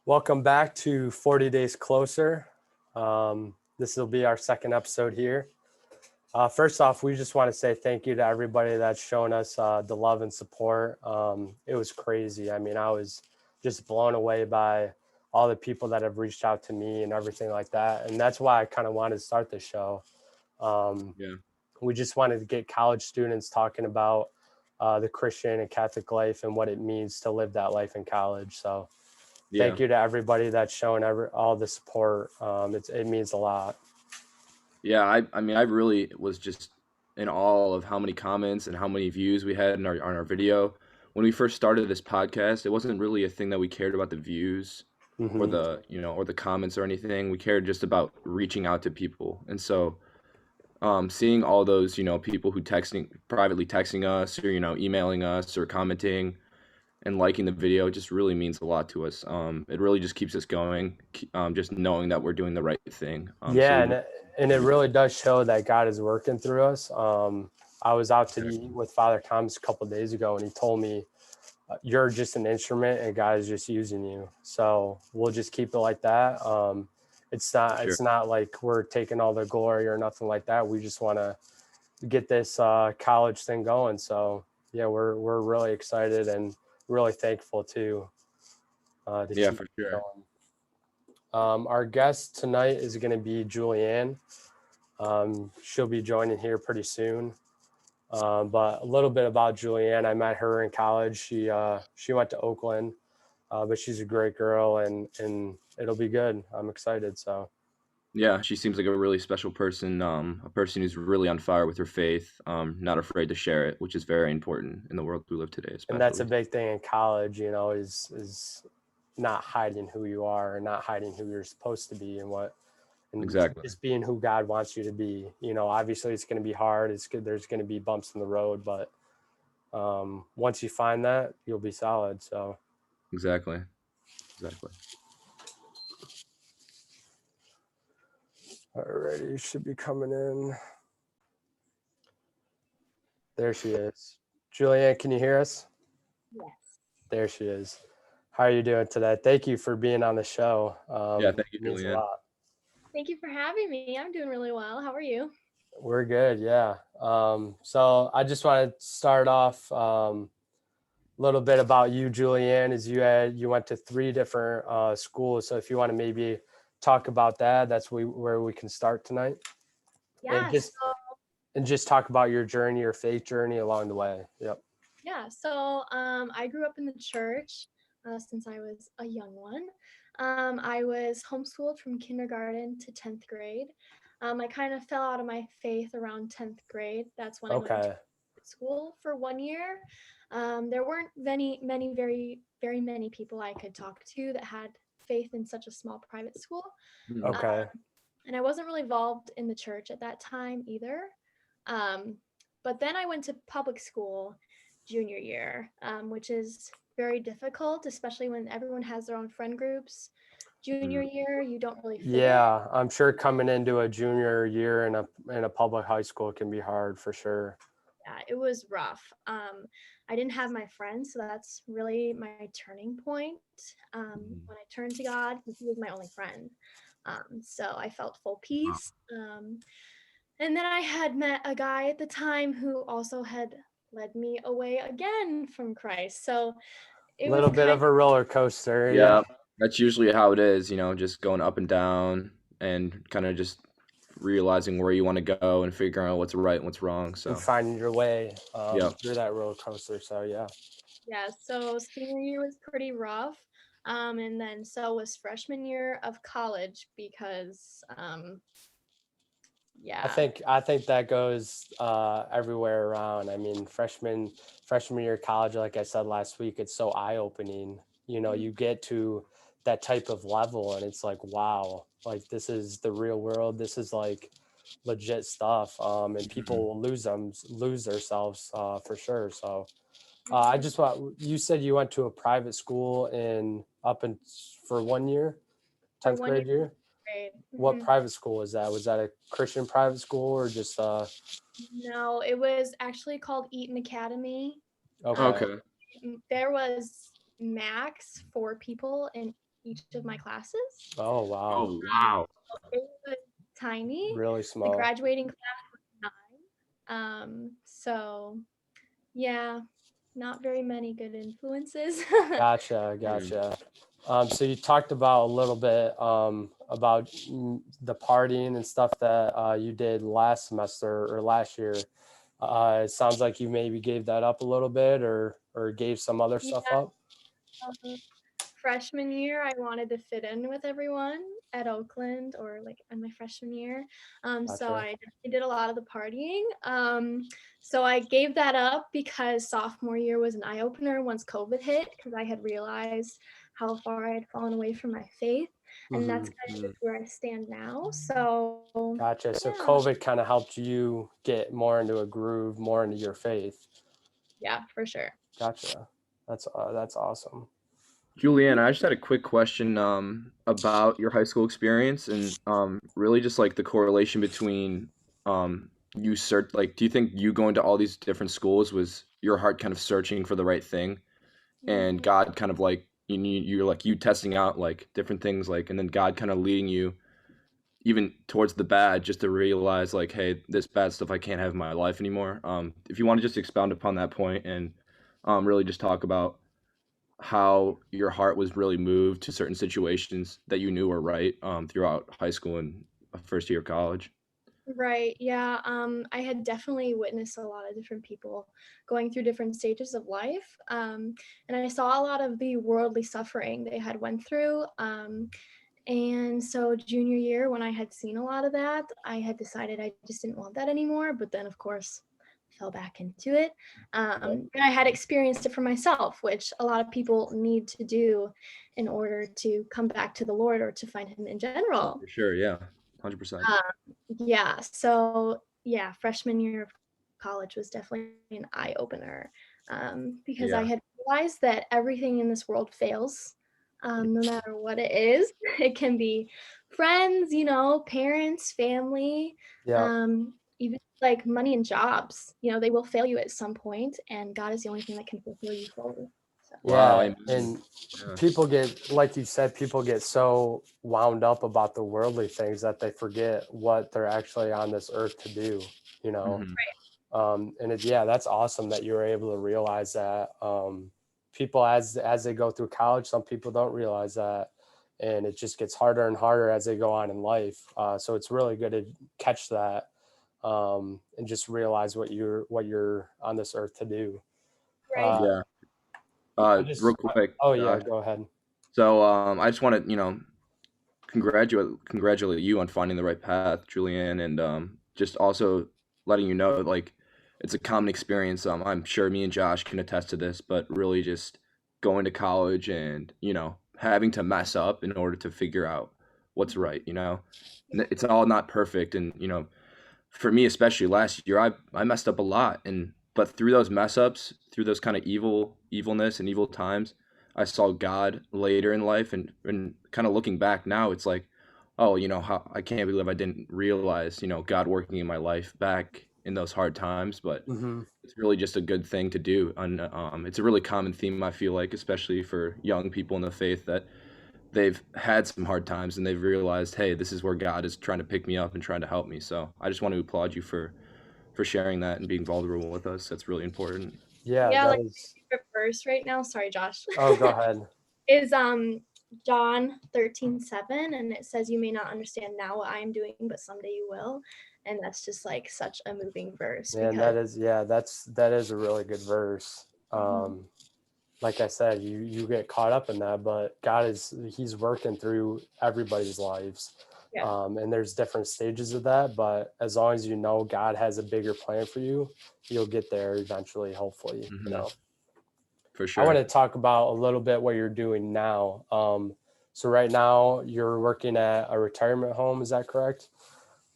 Welcome back to 40 Days Closer. This will be our second episode here. First off, we just want to say thank you to everybody that's shown us the love and support. It was crazy. I mean, I was just blown away by all the people that have reached out to me and everything like that. And that's why I kind of wanted to start the show. Yeah. We just wanted to get college students talking about the Christian and Catholic life and what it means to live that life in college. So thank you to everybody that's shown all the support. It means a lot. Yeah, I mean, I really was just in awe of how many comments and how many views we had on our video. When we first started this podcast, it wasn't really a thing that we cared about the views or Mm-hmm. the comments or anything. We cared just about reaching out to people. And so seeing all those, people who privately texting us or, emailing us or commenting and liking the video just really means a lot to us. It really just keeps us going, just knowing that we're doing the right thing. Yeah, and it really does show that God is working through us. I was out to eat with Father Thomas a couple of days ago, and he told me, "You're just an instrument, and God is just using you." So we'll just keep it like that. It's not like we're taking all the glory or nothing like that. We just want to get this college thing going. So yeah, we're really excited and really thankful too. To Yeah, keep for sure. going. Our guest tonight is going to be Julianne. She'll be joining here pretty soon. But a little bit about Julianne. I met her in college. She went to Oakland, but she's a great girl, and it'll be good. I'm excited. So Yeah, she seems like a really special person, a person who's really on fire with her faith, not afraid to share it, which is very important in the world we live today, and that's a especially. big thing in college, is not hiding who you are, and not hiding who you're supposed to be, and Exactly. just being who God wants you to be. Obviously it's going to be hard. There's going to be bumps in the road, but once you find that, you'll be solid. So Exactly. alrighty, you should be coming in. There she is. Julianne, can you hear us? Yes. There she is. How are you doing today? Thank you for being on the show. Yeah, thank you, It means a Julianne. lot. Thank you for having me. I'm doing really well. How are you? We're good, yeah. So I just want to start off a little bit about you, Julianne. As you went to 3 different schools. So if you want to maybe talk about that, that's where we can start tonight. Yeah. And just talk about your journey, your faith journey along the way. Yep. Yeah. So I grew up in the church since I was a young one. I was homeschooled from kindergarten to 10th grade. I kind of fell out of my faith around 10th grade. That's when I went to school for 1 year. There weren't very, very many people I could talk to that had faith in such a small private school. Okay. And I wasn't really involved in the church at that time either. But then I went to public school junior year, which is very difficult, especially when everyone has their own friend groups. Junior year, you don't really fit Yeah, I'm sure coming into a junior year in a public high school can be hard for sure. Yeah, it was rough. I didn't have my friends, so that's really my turning point. When I turned to God, he was my only friend. So I felt full peace. And then I had met a guy at the time who also had led me away again from Christ. So it A little bit of a roller coaster. Yeah, that's usually how it is, just going up and down and kind of just realizing where you want to go and figuring out what's right and what's wrong. So and finding your way Yeah. through that roller coaster. So yeah. Yeah, so senior year was pretty rough. And then so was freshman year of college because yeah. I think that goes everywhere around. I mean, freshman year of college, like I said last week, it's so eye-opening. You get to that type of level and it's like, wow, like this is the real world. This is like legit stuff. And people will lose themselves for sure. So I just want, you said you went to a private school for 1 year, 10th grade year. What private school was that? Was that a Christian private school or just No, it was actually called Eaton Academy. Okay. There was max 4 people in each of my classes. Oh, wow. Oh wow. It was tiny. Really The small. graduating class was 9. So yeah, not very many good influences. Gotcha, gotcha. So you talked about a little bit about the partying and stuff that you did last semester or last year. It sounds like you maybe gave that up a little bit, or gave some other Yeah, stuff up. freshman year, I wanted to fit in with everyone at Oakland or like in my freshman year. So Gotcha. I definitely did a lot of the partying. So I gave that up because sophomore year was an eye opener once COVID hit, because I had realized how far I had fallen away from my faith. And that's kind of Mm. just where I stand now. So Gotcha. So yeah, COVID kind of helped you get more into a groove, more into your faith. yeah, for sure. Gotcha. That's awesome. Julianne, I just had a quick question about your high school experience and really just like the correlation between you search like do you think you going to all these different schools was your heart kind of searching for the right thing and Mhm. God kind of like you're like you testing out like different things like and then God kind of leading you even towards the bad just to realize like hey this bad stuff I can't have in my life anymore. If you want to just expound upon that point and really just talk about how your heart was really moved to certain situations that you knew were right throughout high school and first year of college. Right. Yeah. I had definitely witnessed a lot of different people going through different stages of life. And I saw a lot of the worldly suffering they had went through. And so junior year, when I had seen a lot of that, I had decided I just didn't want that anymore. But then, of course, fell back into it. And I had experienced it for myself, which a lot of people need to do in order to come back to the Lord or to find Him in general. For sure, yeah, 100%. Yeah, so yeah, freshman year of college was definitely an eye opener, because I Yeah, had realized that everything in this world fails, no matter what it is. It can be friends, parents, family, Yeah. even like money and jobs. They will fail you at some point, and God is the only thing that can fulfill you fully. So wow, Yeah. amen. And Yeah. people get, like you said, people get so wound up about the worldly things that they forget what they're actually on this earth to do, you know? Hmm. Yeah, that's awesome that you were able to realize that. People, as they go through college, some people don't realize that, and it just gets harder and harder as they go on in life. So it's really good to catch that, and just realize what you're on this earth to do. right. Uh, Yeah. I Real just, quick, oh yeah, go ahead. so I just want to congratulate you on finding the right path, Julianne, and just also letting you know like it's a common experience. I'm sure me and Josh can attest to this, but really just going to college and having to mess up in order to figure out what's right. It's all not perfect, and for me especially last year, I messed up a lot, and but through those mess ups, through those kind of evilness and evil times, I saw God later in life, and kind of looking back now, it's like, oh, how I can't believe I didn't realize, God working in my life back in those hard times. But Hmm. it's really just a good thing to do. And it's a really common theme I feel like, especially for young people in the faith, that they've had some hard times and they've realized, hey, this is where God is trying to pick me up and trying to help me. So I just want to applaud you for sharing that and being vulnerable with us. That's really important. Yeah, Yeah, that like is. my favorite verse right now. Sorry, Josh. Oh, go ahead. Is John 13:7, and it says, "You may not understand now what I am doing, but someday you will." And that's just like such a moving verse Man, because that is a really good verse. Mhm. Like I said, you get caught up in that, but he's working through everybody's lives. Yeah, And there's different stages of that, but as long as you know God has a bigger plan for you, you'll get there eventually, hopefully, Hmm. For I want sure. to talk about a little bit what you're doing now. So right now you're working at a retirement home, is that correct?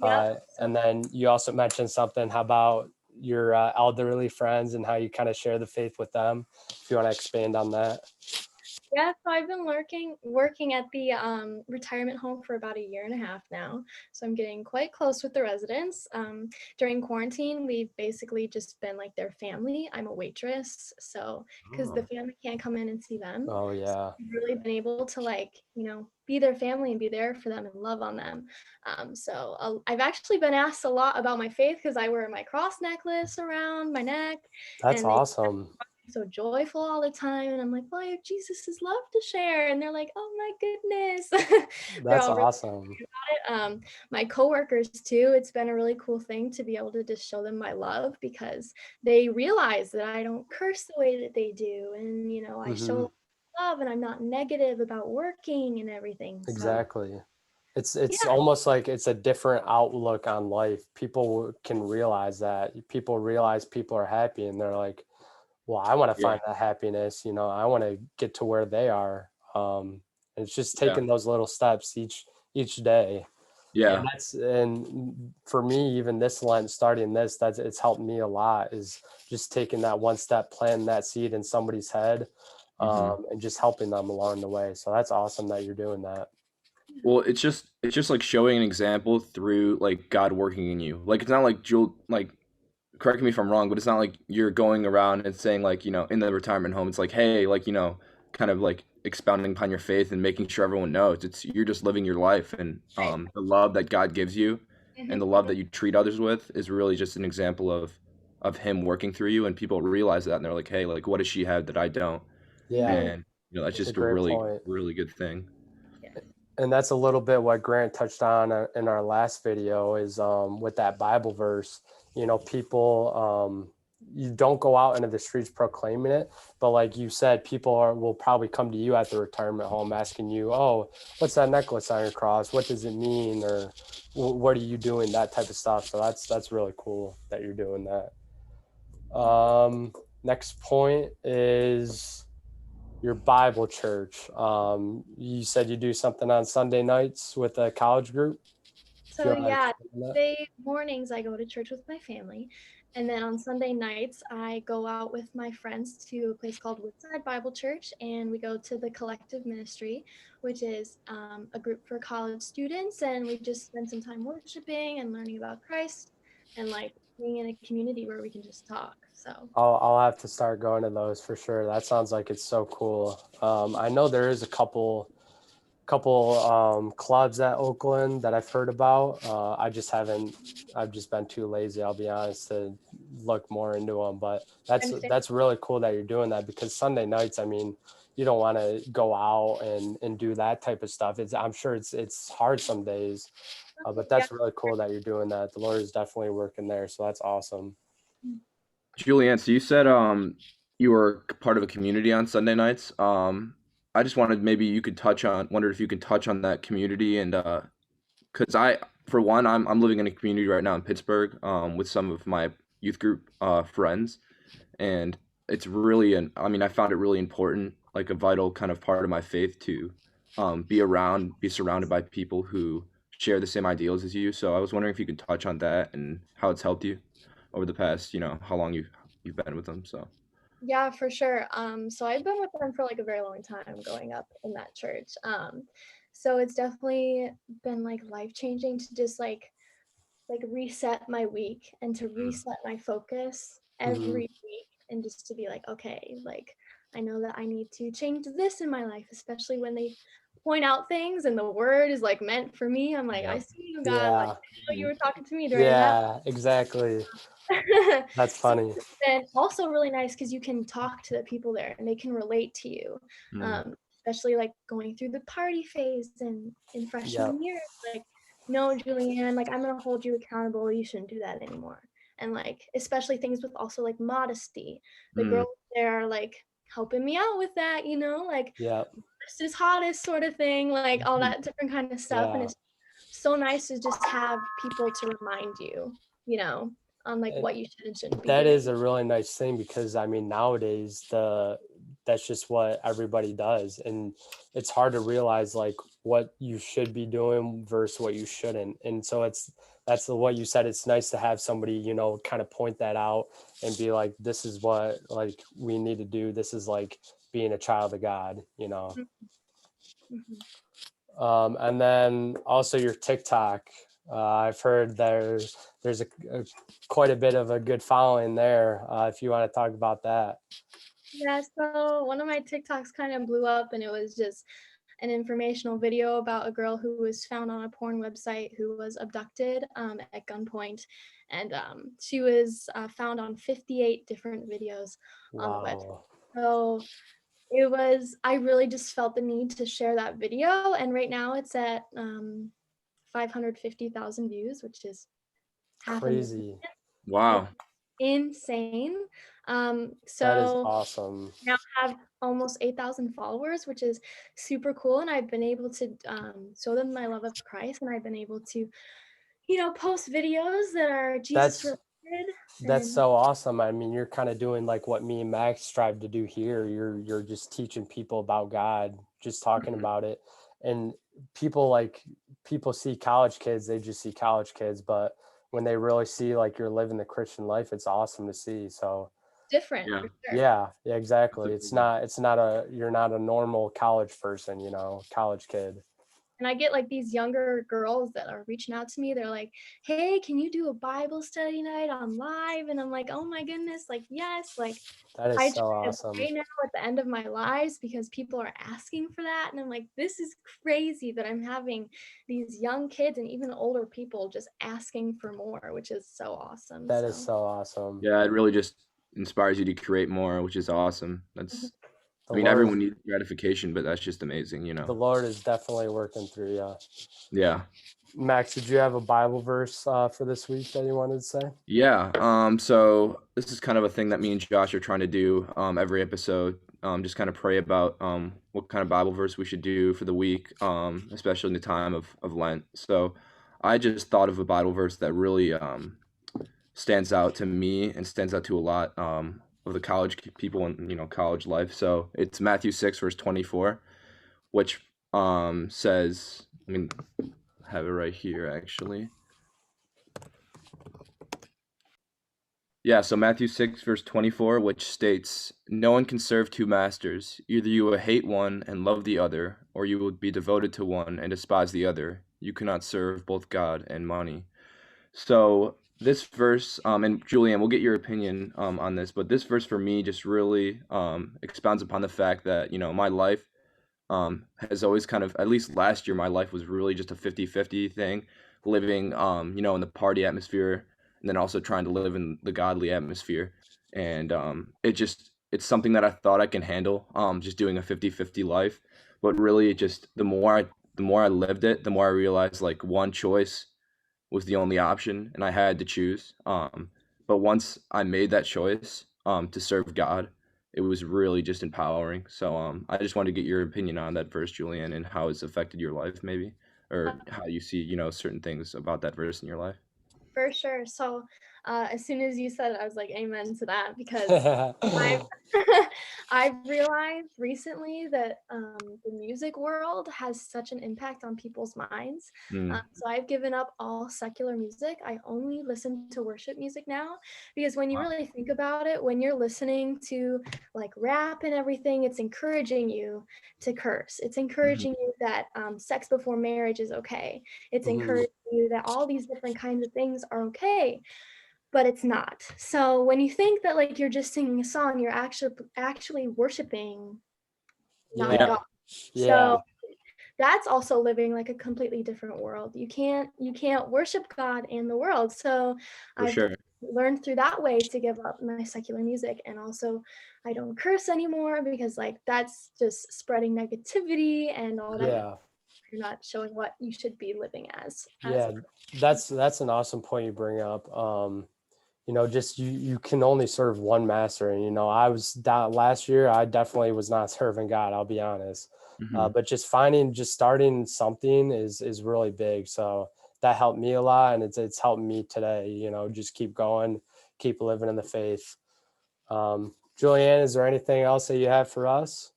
yep. And then you also mentioned something how about your elderly friends and how you kind of share the faith with them. If you want to expand on that. Yeah, so I've been working at the retirement home for about a year and a half now. So I'm getting quite close with the residents. During quarantine, we've basically just been like their family. I'm a waitress, so because the Oh, family can't come in and see them, Oh so yeah, I've really been able to like be their family and be there for them and love on them. I've actually been asked a lot about my faith because I wear my cross necklace around my neck, that's and they awesome. so joyful all the time, and I'm like, well, I have Jesus's love to share, and they're like, oh my goodness. They're That's all really awesome. about it. My coworkers too, it's been a really cool thing to be able to just show them my love because they realize that I don't curse the way that they do, and I Hmm. show love and I'm not negative about working and everything. So Exactly. It's yeah. almost like it's a different outlook on life. People can realize that. People realize people are happy, and they're like, well, I want to yeah, find that happiness. I want to get to where they are. And it's just yeah, taking those little steps each day. And yeah. for me, even this Lent, starting this, that's it's helped me a lot. Is just taking that one step, planting that seed in somebody's head, Hmm. and just helping them along the way. So that's awesome that you're doing that. Well, it's just like showing an example through like God working in you. Like it's not like Jewel, like correct me if I'm wrong, but it's not like you're going around and saying like, in the retirement home, it's like, hey, like, kind of like expounding upon your faith and making sure everyone knows. It's you're just living your life, and Right. the love that God gives you and the Mhm. love that you treat others with is really just an example of him working through you, and people realize that and they're like, hey, like what does she have that I don't? Yeah, Mhm. And that's that's a just a great really, point. really good thing. Yeah. And that's a little bit what Grant touched on in our last video is with that Bible verse. People, you don't go out into the streets proclaiming it, but like you said, people will probably come to you at the retirement home asking you, oh, what's that necklace on your cross? What does it mean? Or what are you doing? That type of stuff. So that's really cool that you're doing that. Next point is your Bible church. You said you do something on Sunday nights with a college group. If you So want to yeah, expand on that. Sunday mornings I go to church with my family, and then on Sunday nights I go out with my friends to a place called Woodside Bible Church, and we go to the Collective Ministry, which is a group for college students, and we just spend some time worshiping and learning about Christ, and like being in a community where we can just talk. So I'll have to start going to those for sure. That sounds like it's so cool. I know there is a couple clubs at Oakland that I've heard about. I just haven't. I've just been too lazy. I'll be honest to look more into them. But I understand. that's really cool that you're doing that because Sunday nights. I mean, you don't want to go out and do that type of stuff. I'm sure it's hard some days, but Yeah. that's really cool that you're doing that. The Lord is definitely working there, so that's awesome. Julianne, so you said you were part of a community on Sunday nights. I just wanted maybe you could wondered if you could touch on that community and because for one, I'm living in a community right now in Pittsburgh with some of my youth group friends, and it's really I mean, I found it really important, like a vital kind of part of my faith to be surrounded by people who share the same ideals as you. So I was wondering if you could touch on that and how it's helped you over the past, how long you've been with them. So Yeah, for sure. So I've been with them for like a very long time growing up in that church. So it's definitely been like life changing to just like reset my week and to reset my focus Hmm. every week and just to be like, okay, like I know that I need to change this in my life, especially when they point out things and the word is like meant for me. I'm like, I yeah. see you, God, like Yeah, I know you were talking to me during that. yeah, exactly. That's So funny. it's been also really nice because you can talk to the people there and they can relate to you, Mm, especially like going through the party phase and in Yeah. freshman year. Like, no, Julianne, like I'm gonna hold you accountable. You shouldn't do that anymore. And like, especially things with also like modesty. The mm, girls there are like helping me out with that, like Yeah. this is hottest sort of thing, like all that different kind of stuff. And Yeah. it's so nice to just have people to remind you, you know, on like And what you should and shouldn't be that is doing. a really nice thing because I mean nowadays that's just what everybody does, and it's hard to realize like what you should be doing versus what you shouldn't. And so what you said. It's nice to have somebody kind of point that out and be like, this is what like we need to do. This is like being a child of God, Mhm. And then also your TikTok. I've heard there's quite a bit of a good following there. If you want to talk about that. Yeah, so one of my TikToks kind of blew up, and it was just an informational video about a girl who was found on a porn website who was abducted at gunpoint. And she was found on 58 different videos on the website. Wow. So I really just felt the need to share that video. And right now it's at 550,000 views, which is half a million. Crazy. Wow. Insane. That is So awesome. now have almost 8,000 followers, which is super cool. And I've been able to show them my love of Christ, and I've been able to, post videos that are Jesus That's related. That's And so awesome. I mean, you're kind of doing like what me and Max strive to do here. You're just teaching people about God, just talking Mhm. about it. And people see college kids, they just see college kids, but when they really see like you're living the Christian life, it's awesome to see. So different Yeah, for sure. yeah, exactly. absolutely. You're not a normal college person, college kid. And I get like these younger girls that are reaching out to me. They're like, "Hey, can you do a Bible study night on live?" And I'm like, "Oh my goodness, like yes, like That is I so try to awesome. pray now at the end of my lives because people are asking for that." And I'm like, this is crazy that I'm having these young kids and even older people just asking for more, which is so awesome. That is So so awesome. Yeah, it really just inspires you to create more, which is awesome. mhm. The I mean, Lord everyone needs gratification, but that's just amazing, you the know. Lord is definitely working through you. Yeah. Max, did you have a Bible verse for this week that you wanted to say? Yeah. So this is kind of a thing that me and Josh are trying to do every episode. Just kind of pray about what kind of Bible verse we should do for the week, especially in the time of Lent. So I just thought of a Bible verse that really stands out to me and stands out to a lot of the college people in college life. So it's Matthew 6 verse 24, which says, I mean, I have it right here actually. Yeah, so Matthew 6, verse 24, which states, "No one can serve two masters. Either you will hate one and love the other, or you will be devoted to one and despise the other. You cannot serve both God and money." So this verse, and Julianne, we'll get your opinion on this, but this verse for me just really expounds upon the fact that, my life has always kind of, at least last year, my life was really just a 50-50 thing, living, in the party atmosphere, and then also trying to live in the godly atmosphere. And it's something that I thought I can handle, just doing a 50-50 life. But really, just the more I lived it, the more I realized like one choice was the only option, and I had to choose. But once I made that choice to serve God, it was really just empowering. So I just wanted to get your opinion on that verse, Julianne, and how it's affected your life, maybe, or how you see, certain things about that verse in your life. For sure. So as soon as you said it, I was like, amen to that, because I've I've realized recently that the music world has such an impact on people's minds. Mm, So I've given up all secular music. I only listen to worship music now, because when you wow. really think about it, when you're listening to like rap and everything, it's encouraging you to curse. It's Mhm. encouraging you that sex before marriage is okay. It's Mhm. encouraging you that all these different kinds of things are okay, but it's not. So when you think that like you're just singing a song, you're actually worshiping not Yeah, Yeah, God. yeah, So that's also living like a completely different world. You can't worship God and the world. So for I've sure. learned through that way to give up my secular music, and also I don't curse anymore, because like that's just spreading negativity and all that. yeah, You're not showing what you should be living as a yeah. That's an awesome point you bring up. Just you can only serve one master, and I was that last year. I definitely was not serving God. I'll be honest. Hmm. But just starting something is really big. So that helped me a lot, and it's helped me today. Just keep going, keep living in the faith. Julianne, is there anything else that you have for us?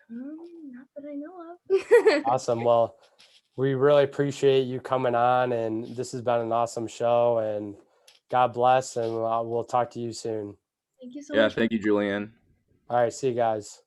Not that I know of. Awesome. Well, we really appreciate you coming on, and this has been an awesome show. And God bless, and we'll talk to you soon. Thank you so Yeah, much. thank you, Julianne. All right, see you guys.